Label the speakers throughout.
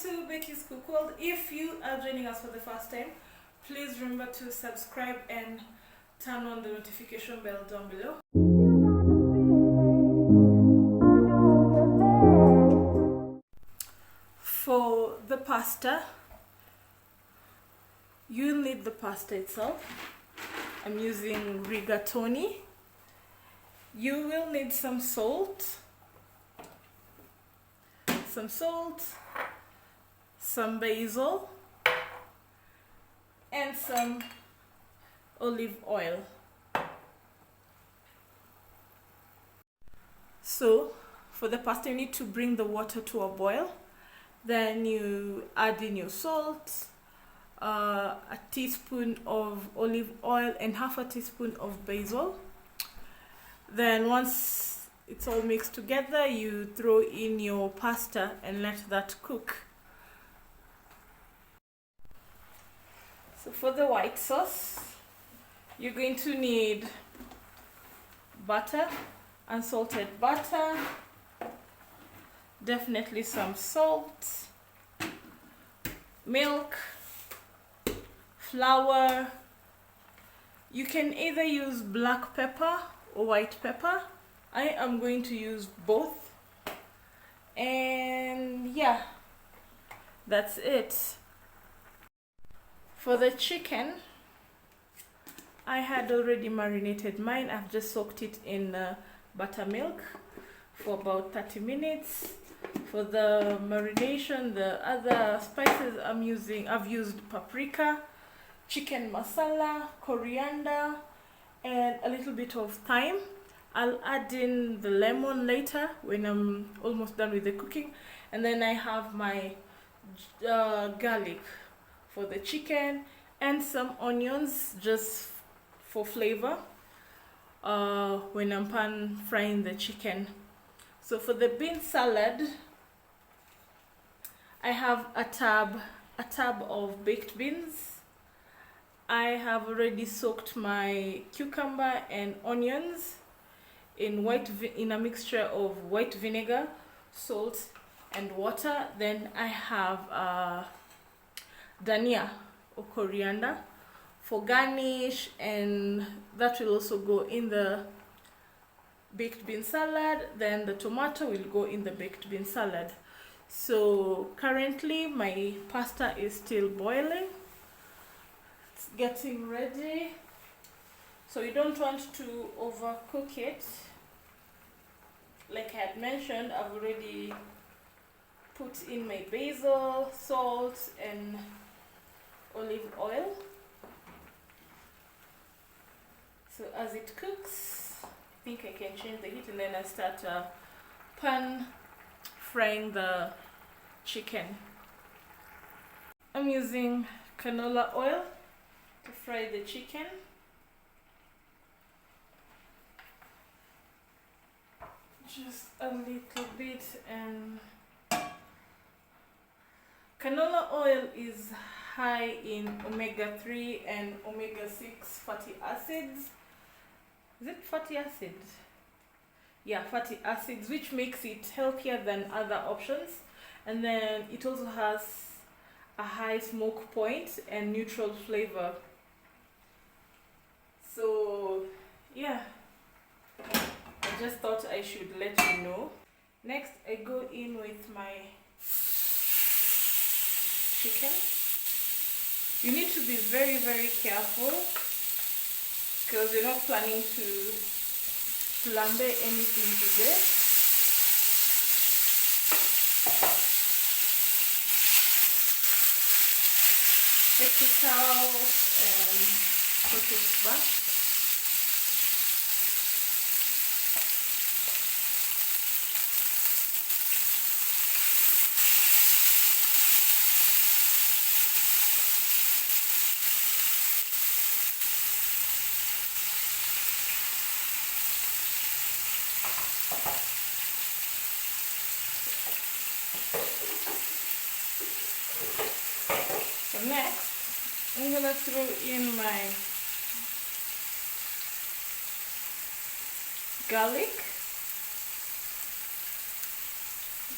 Speaker 1: to Becky's Cook World. If you are joining us for the first time, please remember to subscribe and turn on the notification bell down below. For the pasta, you'll need the pasta itself. I'm using rigatoni. You will need some salt, some basil, and some olive oil. So for the pasta, you need to bring the water to a boil. Then you add in your salt, a teaspoon of olive oil and half a teaspoon of basil. Then once it's all mixed together, you throw in your pasta and let that cook. So for the white sauce, you're going to need butter, unsalted butter, definitely some salt, milk, flour. You can either use black pepper or white pepper. I am going to use both, and yeah, that's it. For the chicken, I had already marinated mine. I've just soaked it in buttermilk for about 30 minutes. For the marination, the other spices I've used paprika, chicken masala, coriander, and a little bit of thyme. I'll add in the lemon later when I'm almost done with the cooking. And then I have my garlic for the chicken and some onions just for flavor when I'm pan frying the chicken. So for the bean salad, I have a tub of baked beans. I have already soaked my cucumber and onions in a mixture of white vinegar, salt, and water. Then I have dhania or coriander for garnish, and that will also go in the baked bean salad. Then the tomato will go in the baked bean salad. So currently my pasta is still boiling. It's getting ready. So you don't want to overcook it. Like I had mentioned, I've already put in my basil, salt, and olive oil. So as it cooks, I think I can change the heat, and then I start pan frying the chicken. I'm using canola oil to fry the chicken. Just a little bit, and canola oil is high in omega-3 and omega-6 fatty acids. Is it fatty acids? Yeah, fatty acids, which makes it healthier than other options. And then it also has a high smoke point and neutral flavor. So yeah, I just thought I should let you know. Next, I go in with my chicken. You need to be very, very careful because you're not planning to flambe anything today. Take it out and put it back. So next, I'm gonna throw in my garlic,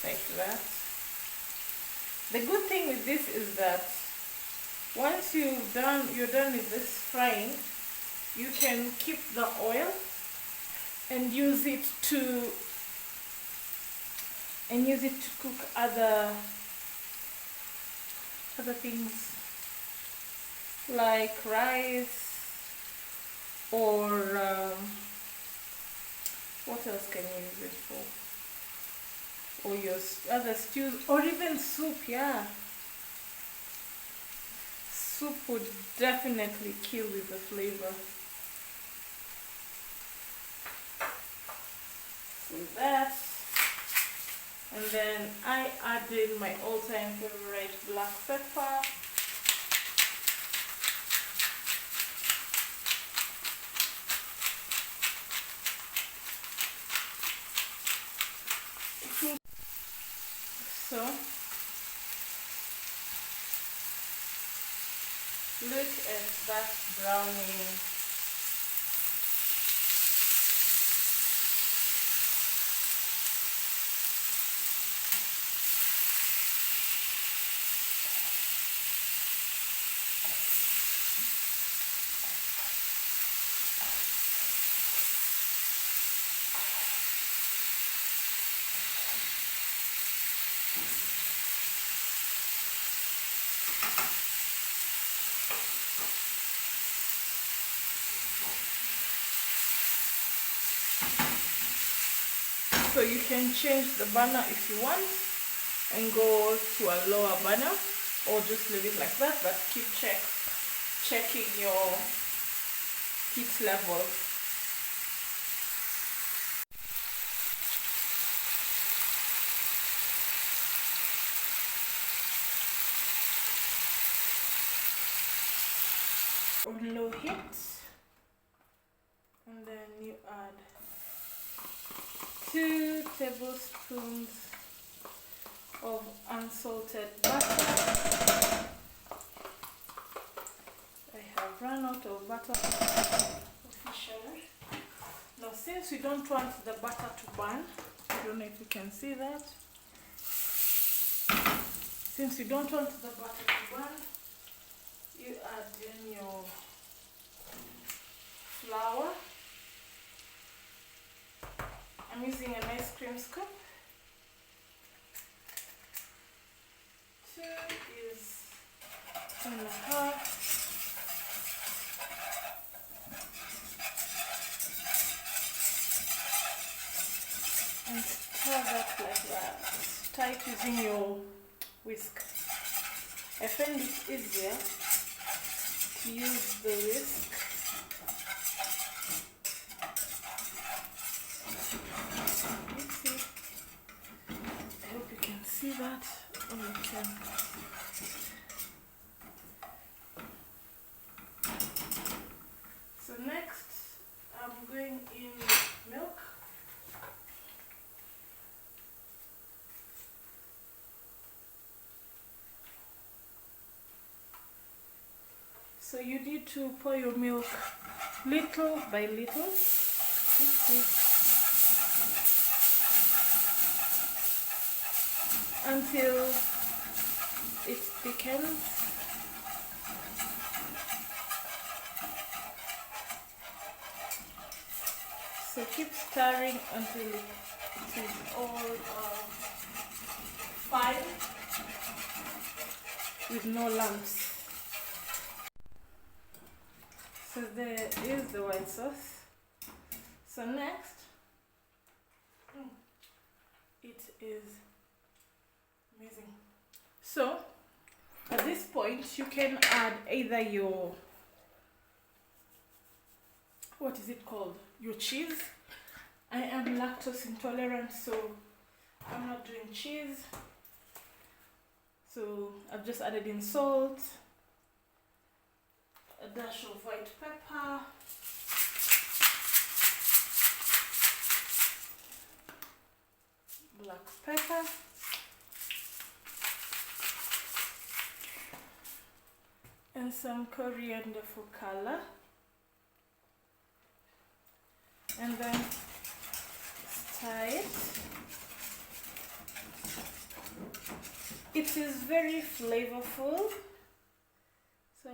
Speaker 1: like that. The good thing with this is that once you're done with this frying, you can keep the oil and use it to cook other things like rice or what else can you use it for? Or your other stews, or even soup. Yeah, soup would definitely kill with the flavor. So that, and then I added my all-time favorite black pepper. So look at that browning. So you can change the burner if you want and go to a lower burner, or just leave it like that, but keep checking your heat level. On low heat, and then you add 2 tablespoons of unsalted butter. I have run out of butter officially. Now, since we don't want the butter to burn, I don't know if you can see that. Since you don't want the butter to burn, you add in your flour. I'm using an ice cream scoop. 2 is 1.5. And stir that like that. Stir it using your whisk. I find it easier to use the whisk. See that? Oh, you can. So next, I'm going in milk. So you need to pour your milk little by little. Until it thickens. So keep stirring until it is all fine with no lumps. So there is the white sauce. So next, it is amazing. So at this point you can add either your, what is it called, your cheese. I am lactose intolerant, so I'm not doing cheese. So I've just added in salt, a dash of white pepper, black pepper, and some coriander for color, and then stir it. it is very flavorful. So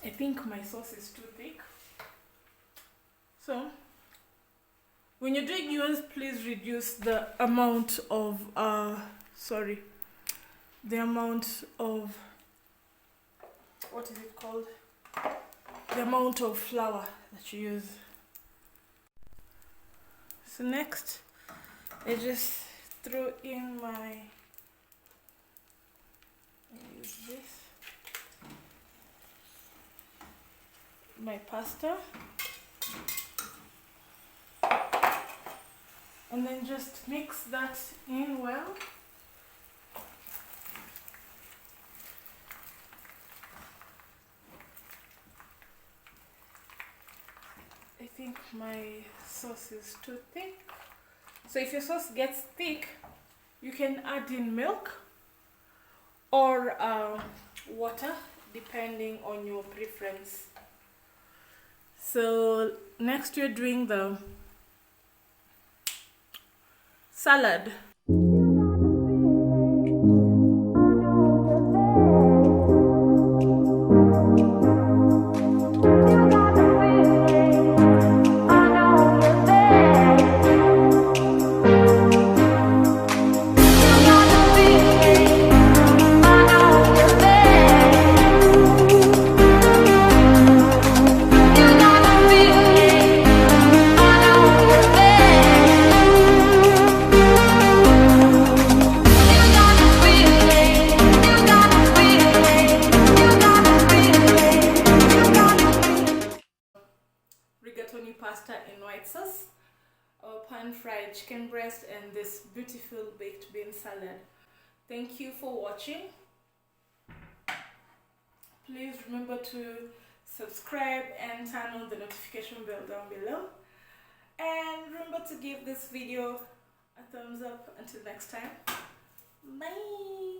Speaker 1: I think my sauce is too thick. So when you're doing yours, please reduce the amount of the amount of, what is it called? The amount of flour that you use. So next, I just throw in use this, my pasta, and then just mix that in well. I think my sauce is too thick. So if your sauce gets thick, you can add in milk or water, depending on your preference. So next we're doing the salad. Rigatoni pasta in white sauce, our pan-fried chicken breast, and this beautiful baked bean salad. Thank you for watching. Please remember to subscribe and turn on the notification bell down below. And remember to give this video a thumbs up. Until next time, bye.